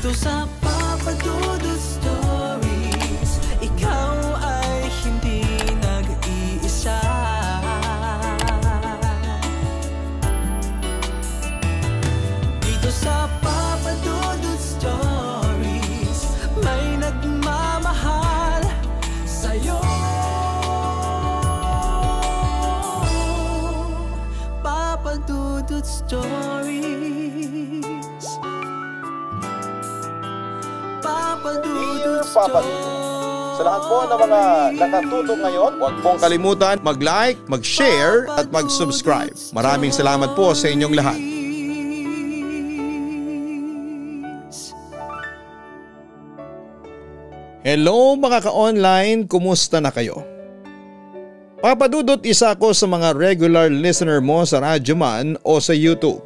Dito sa Papa Dudut Stories, ikaw ay hindi nag-iisa. Dito sa Papa Dudut Stories, may nagmamahal sa'yo. Papa Dudut Stories. Papa Dudut Stories. Sa lahat po ng mga nakatutok ngayon, huwag pong kalimutan mag-like, mag-share at mag-subscribe. Maraming salamat po sa inyong lahat. Hello mga ka-online, kumusta na kayo? Papa Dudut, isa ako sa mga regular listener mo sa radyo man o sa YouTube.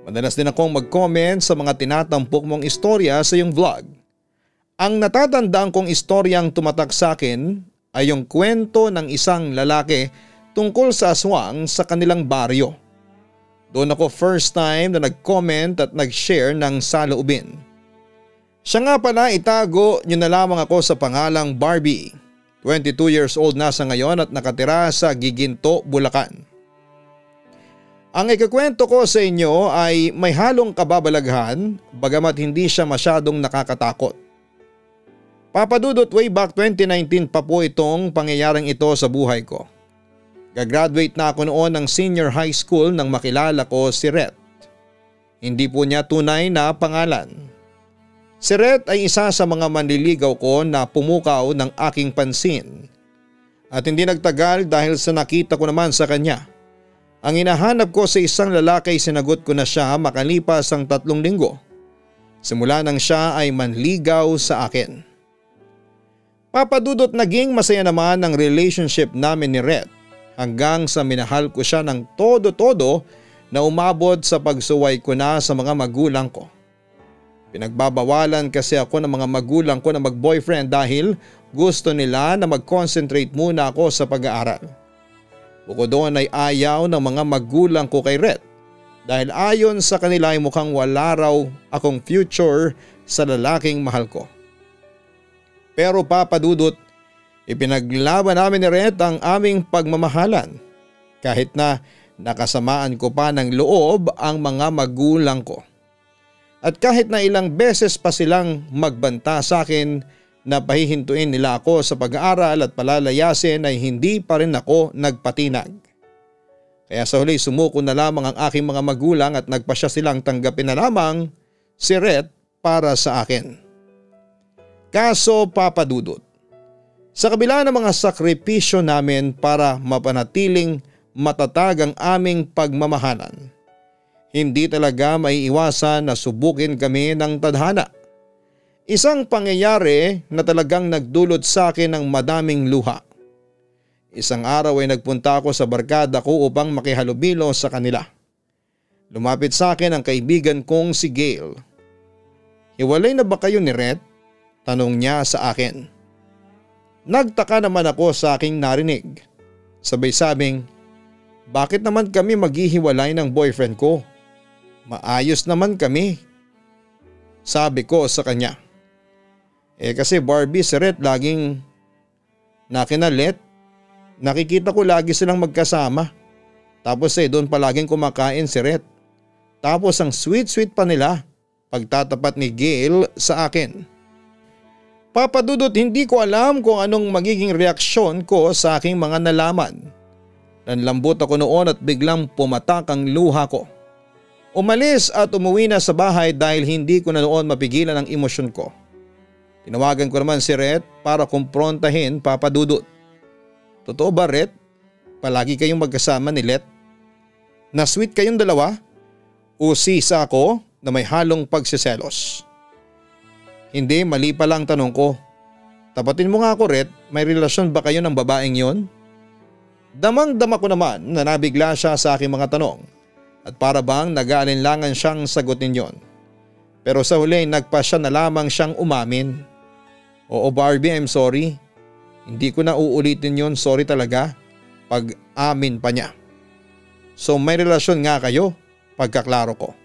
Madalas din akong mag-comment sa mga tinatampok mong istorya sa iyong vlog. Ang natatandaan kong istoryang tumatak sa akin ay yung kwento ng isang lalaki tungkol sa aswang sa kanilang baryo. Doon ako first time na nag-comment at nag-share ng saloobin. Siya nga pala, itago niyo na lamang ako sa pangalang Barbie. 22 years old na sa ngayon at nakatira sa Giginto, Bulacan. Ang ikukwento ko sa inyo ay may halong kababalaghan bagamat hindi siya masyadong nakakatakot. Papa Dudut, way back 2019 pa po itong pangyayaring ito sa buhay ko. Gagraduate na ako noon ng senior high school nang makilala ko si Rhett. Hindi po niya tunay na pangalan. Si Rhett ay isa sa mga manliligaw ko na pumukaw ng aking pansin. At hindi nagtagal dahil sa nakita ko naman sa kanya. Ang hinahanap ko sa isang lalaki ay sinagot ko na siya makalipas ang 3 linggo. Simula nang siya ay manligaw sa akin. Papa Dudut, naging masaya naman ang relationship namin ni Rhett hanggang sa minahal ko siya ng todo-todo na umabot sa pagsuway ko na sa mga magulang ko. Pinagbabawalan kasi ako ng mga magulang ko na mag-boyfriend dahil gusto nila na mag-concentrate muna ako sa pag-aaral. Bukod doon ay ayaw ng mga magulang ko kay Rhett dahil ayon sa kanila ay mukhang wala raw akong future sa lalaking mahal ko. Pero Papa Dudut, ipinaglaban namin ni Rhett ang aming pagmamahalan kahit na nakasamaan ko pa ng loob ang mga magulang ko. At kahit na ilang beses pa silang magbanta sa akin na pahihintuin nila ako sa pag-aaral at palalayasin ay hindi pa rin ako nagpatinag. Kaya sa huli sumuko na lamang ang aking mga magulang at nagpasya silang tanggapin na lamang si Rhett para sa akin. Kaso Papa Dudut, sa kabila ng mga sakripisyo namin para mapanatiling matatag ang aming pagmamahalan, hindi talaga maiiwasan na subukin kami ng tadhana. Isang pangyayari na talagang nagdulot sa akin ng madaming luha. Isang araw ay nagpunta ako sa barkada ko upang makihalubilo sa kanila. Lumapit sa akin ang kaibigan kong si Gail. "Hiwalay na ba kayo ni Rhett?" Tanong niya sa akin. Nagtaka naman ako sa aking narinig. Sabay sabing, "Bakit naman kami maghihiwalay ng boyfriend ko? Maayos naman kami." Sabi ko sa kanya. Kasi Barbie, si Rhett laging nakinalit. Nakikita ko lagi silang magkasama. Tapos doon palaging kumakain si Rhett. Tapos ang sweet pa nila. Pagtatapat ni Gail sa akin. Papa Dudut, hindi ko alam kung anong magiging reaksyon ko sa aking mga nalaman. Nanlambot ako noon at biglang pumatak ang luha ko. Umalis at umuwi na sa bahay dahil hindi ko na noon mapigilan ang emosyon ko. Tinawagan ko naman si Rhett para kumprontahin Papa Dudut. "Totoo ba, Rhett? Palagi kayong magkasama ni Let? Na sweet kayong dalawa?" Usisa ako na may halong pagsiselos. "Hindi, mali pa lang tanong ko. Tapatin mo nga ako, Rhett, may relasyon ba kayo ng babaeng yon?" Damang-dama ko naman na nabigla siya sa aking mga tanong at para bang nag-aalinlangan siyang sagutin yon. Pero sa huli nagpasya na lamang siyang umamin. "Oo Barbie, I'm sorry. Hindi ko na uulitin yon, sorry talaga." Pag-amin pa niya. "So may relasyon nga kayo?" Pagkaklaro ko.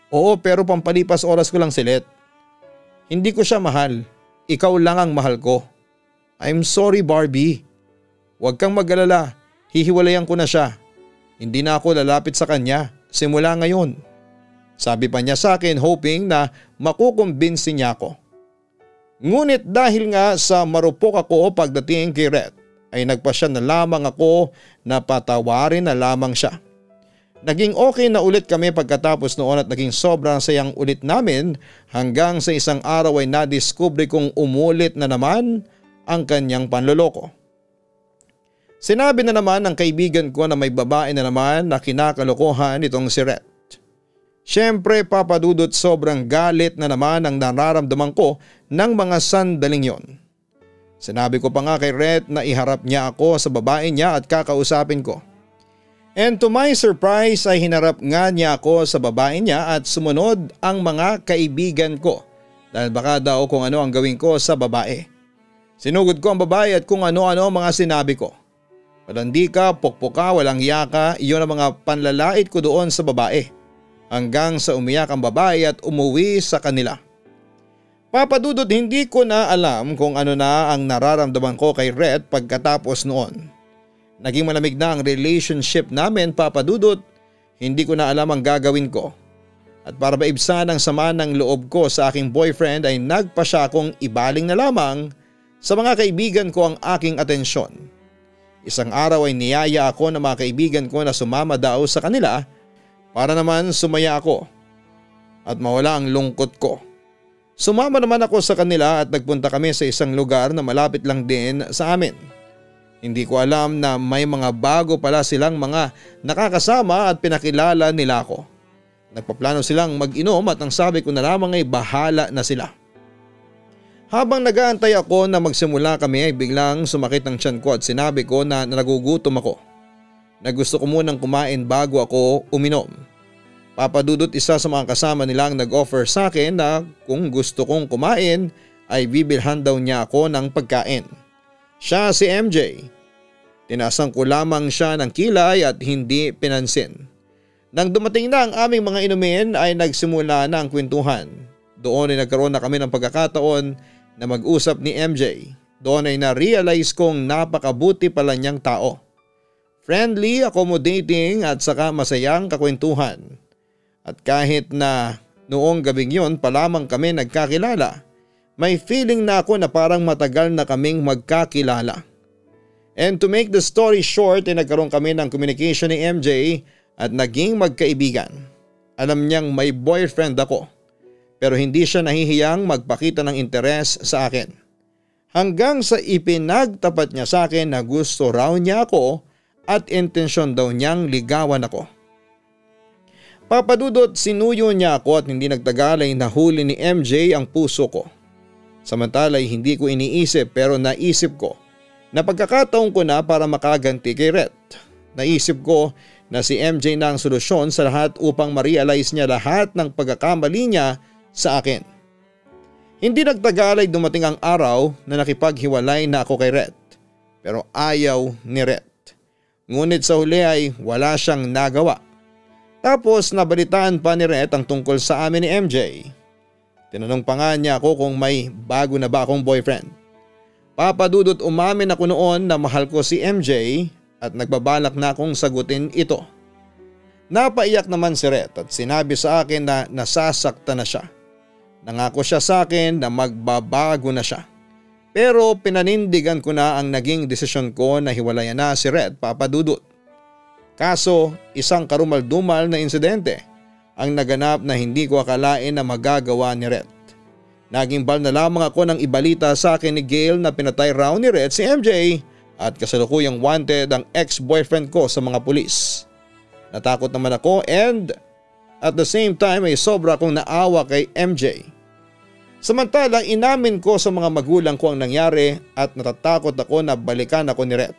"Oo, pero pampalipas oras ko lang si Let. Hindi ko siya mahal. Ikaw lang ang mahal ko. I'm sorry Barbie. Huwag kang mag-alala. Hihiwalayan ko na siya. Hindi na ako lalapit sa kanya simula ngayon. Sabi pa niya sa akin hoping na makukumbinsi niya ako. Ngunit dahil nga sa marupok ako pagdating kay Rhett ay nagpasya na lamang ako na patawarin na lamang siya. Naging okay na ulit kami pagkatapos noon at naging sobrang sayang ulit namin hanggang sa isang araw ay nadiskubre kong umulit na naman ang kanyang panloloko. Sinabi na naman ng kaibigan ko na may babae na naman na kinakalokohan itong si Rhett. Siyempre Papa Dudut, sobrang galit na naman ang nararamdaman ko ng mga sandaling yon. Sinabi ko pa nga kay Rhett na iharap niya ako sa babae niya at kakausapin ko. And to my surprise ay hinarap nga niya ako sa babae niya at sumunod ang mga kaibigan ko dahil baka daw kung ano ang gawin ko sa babae. Sinugod ko ang babae at kung ano-ano ang mga sinabi ko. Malandi ka, pokpoka, walang yaka, iyon ang mga panlalait ko doon sa babae. Hanggang sa umiyak ang babae at umuwi sa kanila. Papa Dudut, hindi ko na alam kung ano na ang nararamdaman ko kay Rhett pagkatapos noon. Naging malamig na ang relationship namin Papa Dudut, hindi ko na alam ang gagawin ko. At para maibsan ang sama ng loob ko sa aking boyfriend ay nagpa siya akong ibaling na lamang sa mga kaibigan ko ang aking atensyon. Isang araw ay niyaya ako ng mga kaibigan ko na sumama daw sa kanila para naman sumaya ako at mawala ang lungkot ko. Sumama naman ako sa kanila at nagpunta kami sa isang lugar na malapit lang din sa amin. Hindi ko alam na may mga bago pala silang mga nakakasama at pinakilala nila ako. Nagpaplano silang mag-inom at ang sabi ko na lamang ay bahala na sila. Habang nag-aantay ako na magsimula kami ay biglang sumakit ang tiyan ko at sinabi ko na nagugutom ako. Na gusto ko munang kumain bago ako uminom. Papa Dudut, isa sa mga kasama nilang nag-offer sa akin na kung gusto kong kumain ay bibilhan daw niya ako ng pagkain. Siya si MJ. Tinasan ko lamang siya ng kilay at hindi pinansin. Nang dumating na ang aming mga inumin ay nagsimula na ang kwentuhan. Doon ay nagkaroon na kami ng pagkakataon na mag-usap ni MJ. Doon ay na-realize kong napakabuti pala niyang tao. Friendly, accommodating at saka masayang kakwentuhan. At kahit na noong gabing yon pa lamang kami nagkakilala, may feeling na ako na parang matagal na kaming magkakilala. And to make the story short ay nagkaroon kami ng communication ni MJ at naging magkaibigan. Alam niyang may boyfriend ako pero hindi siya nahihiyang magpakita ng interes sa akin. Hanggang sa ipinagtapat niya sa akin na gusto raw niya ako at intensyon daw niyang ligawan ako. Papa Dudut, sinuyo niya ako at hindi nagtagal ay nahuli ni MJ ang puso ko. Samantala ay hindi ko iniisip pero naisip ko na pagkakataon ko na para makaganti kay Rhett. Naisip ko na si MJ na ang solusyon sa lahat upang ma-realize niya lahat ng pagkakamali niya sa akin. Hindi nagtagal ay dumating ang araw na nakipaghiwalay na ako kay Rhett pero ayaw ni Rhett. Ngunit sa huli ay wala siyang nagawa. Tapos nabalitaan pa ni Rhett ang tungkol sa amin ni MJ. Tinanong pa nga niya ako kung may bago na ba akong boyfriend. Papa Dudut, umamin ako noon na mahal ko si MJ at nagbabalak na akong sagutin ito. Napaiyak naman si Rhett at sinabi sa akin na nasasaktan na siya. Nangako siya sa akin na magbabago na siya. Pero pinanindigan ko na ang naging desisyon ko na hiwalayan na si Rhett, Papa Dudut. Kaso isang karumal-dumal na insidente ang naganap na hindi ko akalain na magagawa ni Rhett. Nagimbal na lamang ako ng ibalita sa akin ni Gail na pinatay raw ni Rhett si MJ at kasalukuyang wanted ang ex-boyfriend ko sa mga pulis. Natakot naman ako and at the same time ay sobra akong naawa kay MJ. Samantala inamin ko sa mga magulang ko ang nangyari at natatakot ako na balikan ako ni Rhett.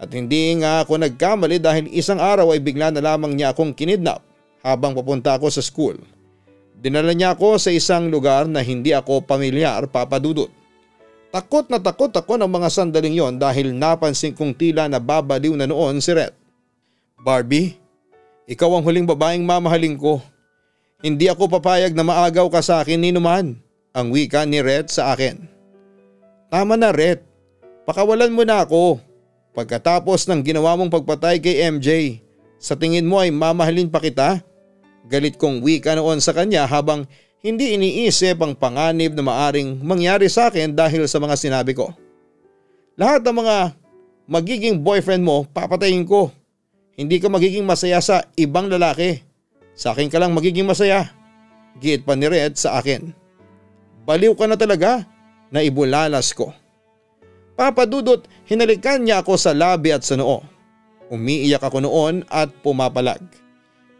At hindi nga ako nagkamali dahil isang araw ay bigla na lamang niya akong kinidnap habang papunta ako sa school. Dinala niya ako sa isang lugar na hindi ako pamilyar, Papa Dudut. Takot na takot ako ng mga sandaling yon dahil napansin kong tila nababaliw na noon si Rhett. Barbie, ikaw ang huling babaeng mamahalin ko. Hindi ako papayag na maagaw ka sa akin ni numan. ang wika ni Ret sa akin. Tama na Ret, pakawalan mo na ako. Pagkatapos ng ginawa mong pagpatay kay MJ, sa tingin mo ay mamahalin pa kita? Galit kong wika noon sa kanya habang hindi iniisip ang panganib na maaring mangyari sa akin dahil sa mga sinabi ko. Lahat ng mga magiging boyfriend mo papatayin ko. Hindi ka magiging masaya sa ibang lalaki. Sa akin ka lang magiging masaya. Giit pa ni Red sa akin. Baliw ka na talaga, naibulalas ko. Papa Dudut, hinalikan niya ako sa labi at sa noo. Umiiyak ako noon at pumapalag.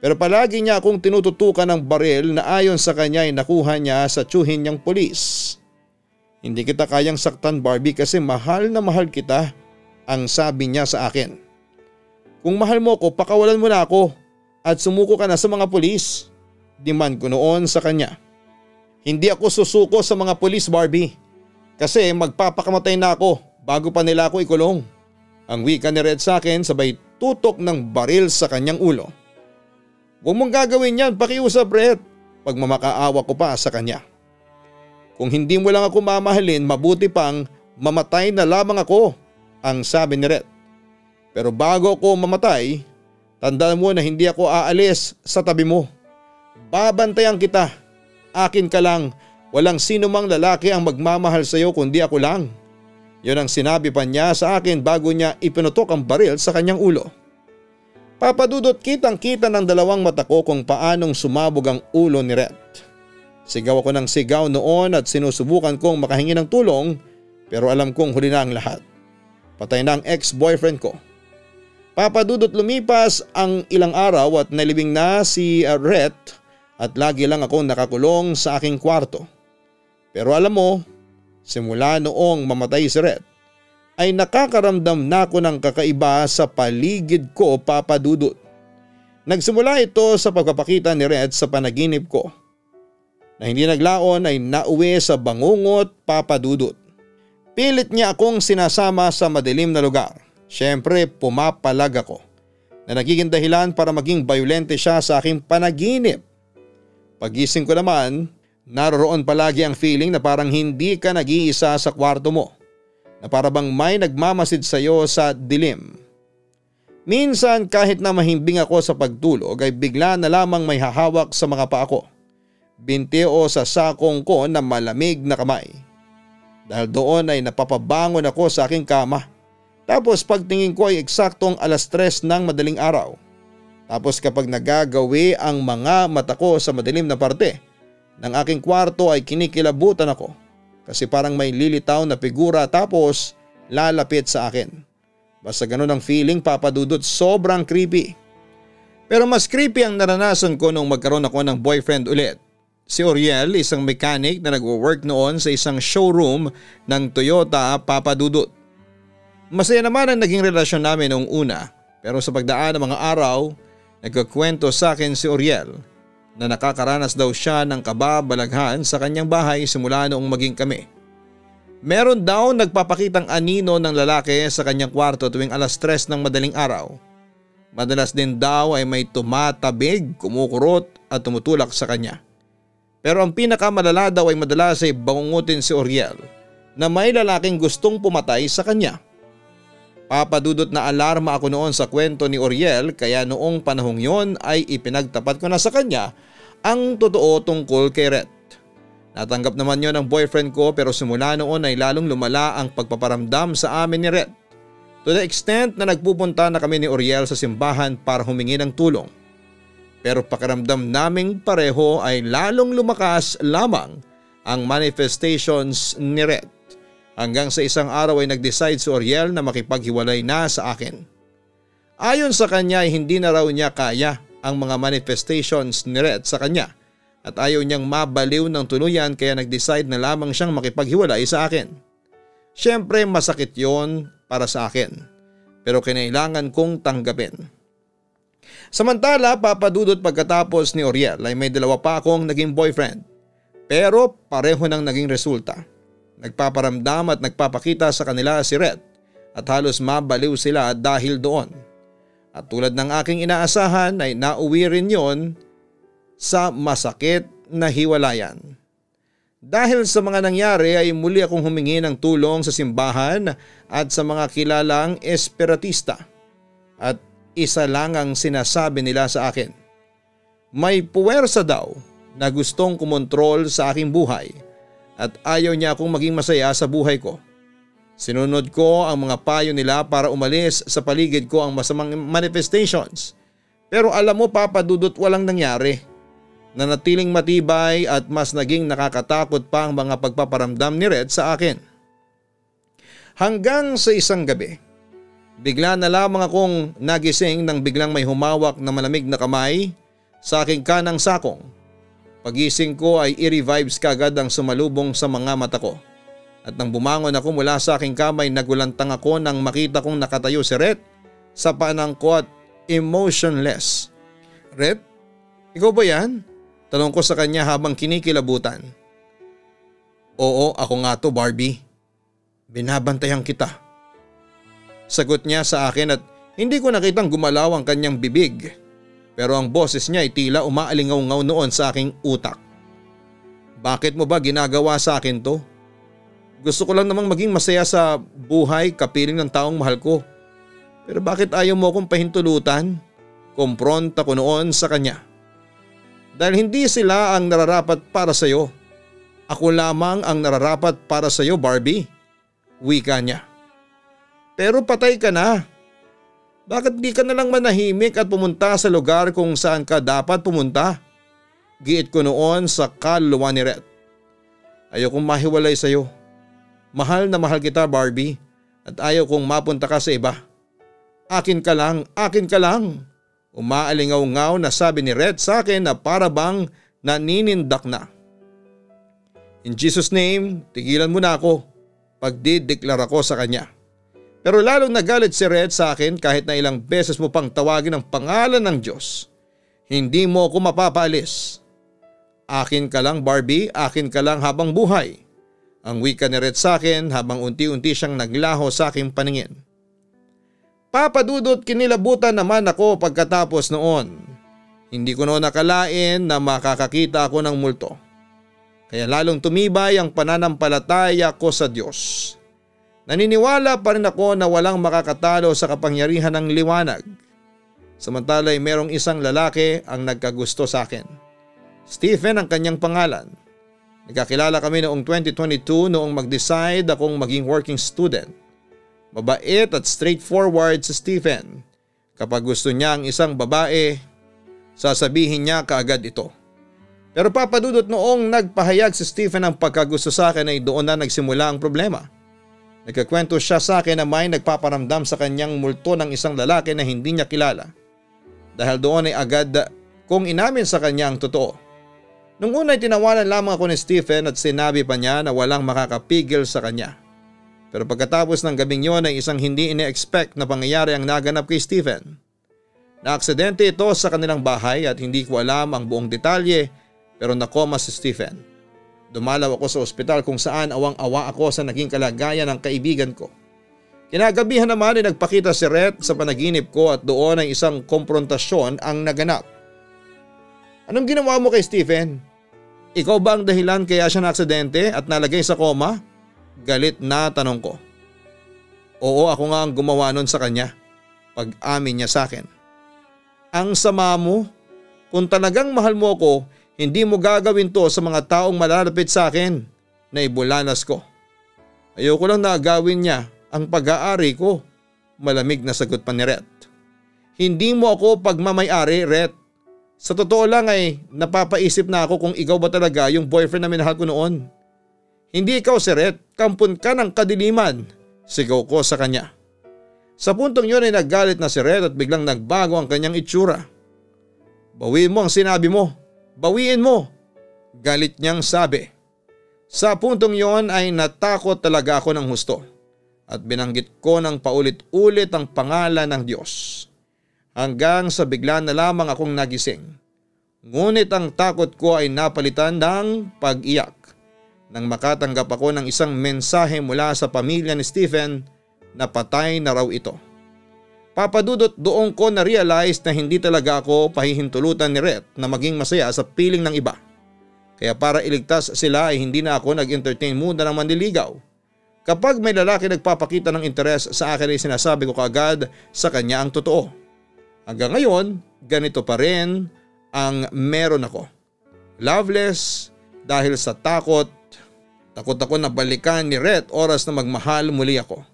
Pero palagi niya akong tinututukan ng baril na ayon sa kanya ay nakuha niya sa tiyuhin niyang pulis. Hindi kita kayang saktan Barbie kasi mahal na mahal kita, ang sabi niya sa akin. Kung mahal mo ko, pakawalan mo na ako at sumuko ka na sa mga pulis. Demand ko noon sa kanya. Hindi ako susuko sa mga pulis Barbie kasi magpapakamatay na ako bago pa nila ako ikulong. Ang wika ni Red sa akin sabay tutok ng baril sa kanyang ulo. Huwag mong gagawin yan, pakiusap Red. Pagmamakaawa ko pa sa kanya. Kung hindi mo lang ako mamahalin, mabuti pang mamatay na lamang ako, ang sabi ni Red. Pero bago ako mamatay, tandaan mo na hindi ako aalis sa tabi mo. Babantayan kita. Akin ka lang, walang sino mang lalaki ang magmamahal sa iyo kundi ako lang. Yun ang sinabi pa niya sa akin bago niya ipinutok ang baril sa kanyang ulo. Papa Dudut, kitang kita ng dalawang mata ko kung paanong sumabog ang ulo ni Red. Sigaw ako ng sigaw noon at sinusubukan kong makahingi ng tulong pero alam kong huli na ang lahat. Patay na ang ex-boyfriend ko. Papa Dudut, lumipas ang ilang araw at nalibing na si Red at lagi lang akong nakakulong sa aking kwarto. Pero alam mo, simula noong mamatay si Red, ay nakakaramdam na ako ng kakaiba sa paligid ko Papa Dudut. Nagsimula ito sa pagpapakita ni Red sa panaginip ko. Na hindi naglaon ay nauwi sa bangungot Papa Dudut. Pilit niya akong sinasama sa madilim na lugar. Siyempre pumapalag ako na nagiging dahilan para maging bayolente siya sa aking panaginip. Pagising ko naman, naroon palagi ang feeling na parang hindi ka nag-iisa sa kwarto mo. Na para bang may nagmamasid sa iyo sa dilim. Minsan kahit na mahimbing ako sa pagtulog ay bigla na lamang may hahawak sa mga paa ko. Binti o sa sakong ko na malamig na kamay. Dahil doon ay napapabangon ako sa aking kama. Tapos pagtingin ko ay eksaktong 3:00 ng madaling araw. Tapos kapag nagagawi ang mga mata ko sa madilim na parte ng aking kwarto ay kinikilabutan ako. Kasi parang may lilitaw na figura tapos lalapit sa akin. Basta ganun ang feeling Papa Dudut, sobrang creepy. Pero mas creepy ang naranasan ko nung magkaroon ako ng boyfriend ulit. Si Oriel, isang mechanic na nagwo-work noon sa isang showroom ng Toyota Papa Dudut. Masaya naman ang naging relasyon namin noong una pero sa pagdaan ng mga araw, nagkakwento sa akin si Oriel na nakakaranas daw siya ng kababalaghan sa kanyang bahay simula noong maging kami. Meron daw nagpapakitang anino ng lalaki sa kanyang kwarto tuwing 3:00 ng madaling araw. Madalas din daw ay may tumatabig, kumukurot at tumutulak sa kanya. Pero ang pinakamalala daw ay madalas ay bangungutin si Oriel na may lalaking gustong pumatay sa kanya. Papa Dudut, na alarma ako noon sa kwento ni Oriel kaya noong panahong yon ay ipinagtapat ko na sa kanya ang totoo tungkol kay Red. Natanggap naman yon ng boyfriend ko pero simula noon ay lalong lumala ang pagpaparamdam sa amin ni Red. To the extent na nagpupunta na kami ni Oriel sa simbahan para humingi ng tulong. Pero pakiramdam naming pareho ay lalong lumakas lamang ang manifestations ni Red. Hanggang sa isang araw ay nag-decide si Oriel na makipaghiwalay na sa akin. Ayon sa kanya ay hindi na raw niya kaya ang mga manifestations ni Red sa kanya at ayaw niyang mabaliw ng tuluyan kaya nag-decide na lamang siyang makipaghiwalay sa akin. Siyempre masakit yon para sa akin pero kinailangan kong tanggapin. Samantala Papa Dudut, pagkatapos ni Oriel ay may 2 pa akong naging boyfriend pero pareho ng naging resulta. Nagpaparamdam at nagpapakita sa kanila si Red at halos mabaliw sila dahil doon. At tulad ng aking inaasahan ay nauwi rin yon sa masakit na hiwalayan. Dahil sa mga nangyari ay muli akong humingi ng tulong sa simbahan at sa mga kilalang espiritista. At isa lang ang sinasabi nila sa akin. May puwersa daw na gustong kumontrol sa aking buhay at ayaw niya akong maging masaya sa buhay ko. Sinunod ko ang mga payo nila para umalis sa paligid ko ang masamang manifestations. Pero alam mo Papa Dudut, walang nangyari. Nanatiling matibay at mas naging nakakatakot pa ang mga pagpaparamdam ni Red sa akin. Hanggang sa isang gabi, bigla na lamang akong nagising nang biglang may humawak na malamig na kamay sa aking kanang sakong. Pagising ko ay eerie vibes kagad ang sumalubong sa mga mata ko. At nang bumangon ako mula sa aking kamay, nagulantang ako nang makita kong nakatayo si Red sa paanan ko at emotionless. Red, ikaw ba yan? Tanong ko sa kanya habang kinikilabutan. Oo, ako nga to Barbie. Binabantayan kita. Sagot niya sa akin at hindi ko nakitang gumalaw ang kanyang bibig. Pero ang boses niya ay tila umaalingaw-ngaw noon sa aking utak. Bakit mo ba ginagawa sa akin to? Gusto ko lang namang maging masaya sa buhay kapiling ng taong mahal ko. Pero bakit ayaw mo akong pahintulutan? Kompronta ko noon sa kanya. Dahil hindi sila ang nararapat para sa iyo. Ako lamang ang nararapat para sa iyo, Barbie. Wika niya. Pero patay ka na. Bakit di ka na lang manahimik at pumunta sa lugar kung saan ka dapat pumunta? Giit ko noon sa kaluluwa ni Red. Ayokong mahiwalay sa iyo. Mahal na mahal kita, Barbie, at ayaw kong mapunta ka sa iba. Akin ka lang, akin ka lang. Umaalingaw-ngaw na sabi ni Red sa akin na para bang naninindak na. In Jesus' name, tigilan mo na ako. Pagdideklara ko sa kanya. Pero lalong nagalit si Red sa akin kahit na ilang beses mo pang tawagin ang pangalan ng Diyos. Hindi mo ako mapapaalis. Akin ka lang Barbie, akin ka lang habang buhay. Ang wika ni Red sa akin habang unti-unti siyang naglaho sa aking paningin. Papa Dudut, kinilabutan naman ako pagkatapos noon. Hindi ko noon nakalain na makakakita ako ng multo. Kaya lalong tumibay ang pananampalataya ko sa Diyos. Naniniwala pa rin ako na walang makakatalo sa kapangyarihan ng liwanag. Samantala ay merong isang lalaki ang nagkagusto sa akin. Stephen ang kanyang pangalan. Nagkakilala kami noong 2022 noong mag-decide akong maging working student. Mabait at straightforward si Stephen. Kapag gusto niya ang isang babae, sasabihin niya kaagad ito. Pero Papa Dudut, noong nagpahayag si Stephen ang pagkagusto sa akin ay doon na nagsimula ang problema. Nagkakwento siya sa akin na may nagpaparamdam sa kanyang multo ng isang lalaki na hindi niya kilala. Dahil doon ay agad kong inamin sa kanya ang totoo. Nung una ay tinawanan lamang ako ni Stephen at sinabi pa niya na walang makakapigil sa kanya. Pero pagkatapos ng gabing yon ay isang hindi ine-expect na pangyayari ang naganap kay Stephen. Naaksidente ito sa kanilang bahay at hindi ko alam ang buong detalye pero nakoma si Stephen. Dumalaw ako sa ospital kung saan awang-awa ako sa naging kalagayan ng kaibigan ko. Kinagabihan naman ay nagpakita si Red sa panaginip ko at doon ay isang komprontasyon ang naganap. Anong ginawa mo kay Stephen? Ikaw ba ang dahilan kaya siya naaksidente at nalagay sa koma? Galit na tanong ko. Oo, ako nga ang gumawa nun sa kanya. Pag-amin niya sa akin. Ang sama mo? Kung talagang mahal mo ko, hindi mo gagawin to sa mga taong malalapit sa akin. Naibulanas ko. Ayoko lang na agawin niya ang pag-aari ko. Malamig na sagot pa ni Red. Hindi mo ako pagmamay-ari, Red. Sa totoo lang ay napapaisip na ako kung ikaw ba talaga yung boyfriend na minahal ko noon. Hindi ikaw si Red, kampon ka ng kadiliman, sigaw ko sa kanya. Sa puntong yun ay naggalit na si Red at biglang nagbago ang kanyang itsura. Bawiin mo ang sinabi mo, bawiin mo, galit niyang sabi. Sa puntong yon ay natakot talaga ako ng husto at binanggit ko ng paulit-ulit ang pangalan ng Diyos. Hanggang sa bigla na lamang akong nagising. Ngunit ang takot ko ay napalitan ng pag-iyak. Nang makatanggap ako ng isang mensahe mula sa pamilya ni Stephen na patay na raw ito. Papa Dudut, doon ko na-realize na hindi talaga ako pahihintulutan ni Red na maging masaya sa piling ng iba. Kaya para iligtas sila ay hindi na ako nag-entertain muna ng manliligaw. Kapag may lalaki nagpapakita ng interes sa akin ay sinasabi ko kaagad sa kanya ang totoo. Hanggang ngayon, ganito pa rin ang meron ako. Loveless dahil sa takot ako na balikan ni Rhett oras na magmahal muli ako.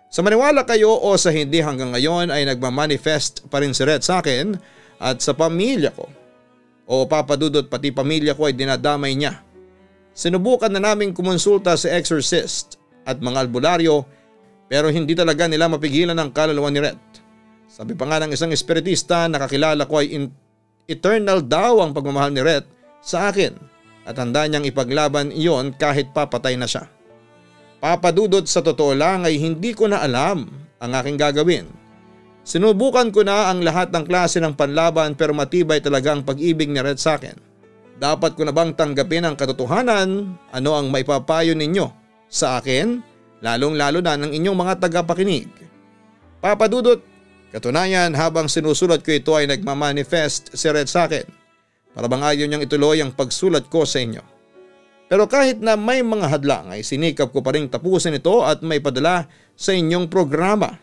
Sa maniwala kayo o sa hindi hanggang ngayon ay nagmamanifest pa rin si Rhett sa akin at sa pamilya ko. O Papa Dudut, pati pamilya ko ay dinadamay niya. Sinubukan na naming kumonsulta sa exorcist at mga albularyo pero hindi talaga nila mapigilan ang kaluluwa ni Rhett. Sabi pa nga ng isang espiritista na kakilala ko ay eternal daw ang pagmamahal ni Rhett sa akin. At handa niyang ipaglaban iyon kahit papatay na siya. Papa Dudut, sa totoo lang ay hindi ko na alam ang aking gagawin. Sinubukan ko na ang lahat ng klase ng panlaban pero matibay talaga ang pag-ibig ni Rhett sa akin. Dapat ko na bang tanggapin ang katotohanan? Ano ang maipapayo ninyo sa akin? Lalong-lalo na ng inyong mga tagapakinig. Papa Dudut, katunayan habang sinusulat ko ito ay nagmamanifest si Rhett sa akin. Para bang ayaw niyang ituloy ang pagsulat ko sa inyo. Pero kahit na may mga hadlang ay sinikap ko pa rin tapusin ito at may padala sa inyong programa.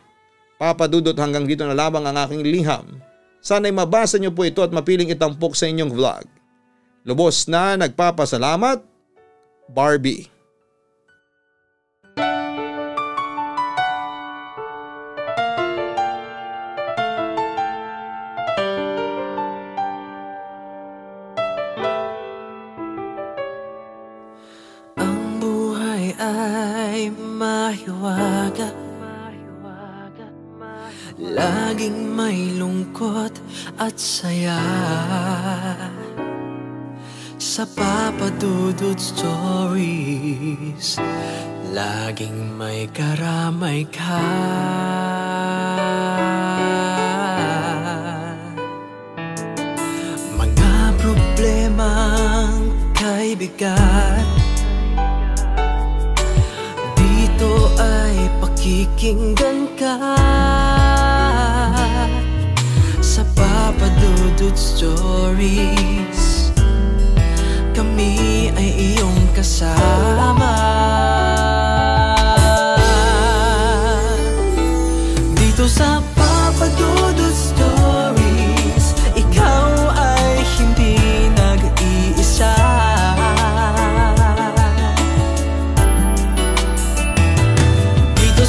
Papa Dudut, hanggang dito na lamang ang aking liham. Sana'y mabasa niyo po ito at mapiling itampok sa inyong vlog. Lubos na nagpapasalamat, Barbie. Ay mahiwaga, laging may lungkot at saya. Sa Papa Dudut Stories, laging may karamay ka. Mga problemang kay bigat, ito ay pakikinggan ka. Sa Papa Dudut Stories, kami ay iyong kasama. Dito sa Papa Dudut Stories, ikaw ay hindi nag-iisa.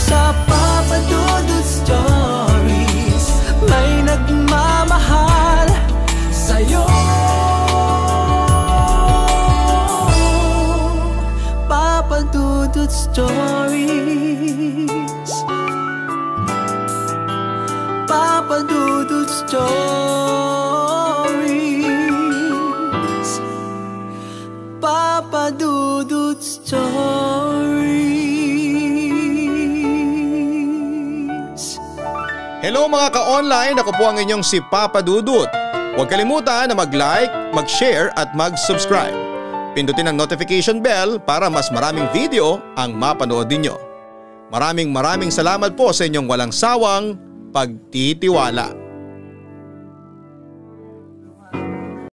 Sa Papa Dudut Stories, may nagmamahal sa'yo. Papa Dudut Stories, Papa Dudut Stories, Papa Dudut Stories. Hello mga ka-online, ako po ang inyong si Papa Dudut. Huwag kalimutan na mag-like, mag-share at mag-subscribe. Pindutin ang notification bell para mas maraming video ang mapanood ninyo. Maraming salamat po sa inyong walang sawang pagtitiwala.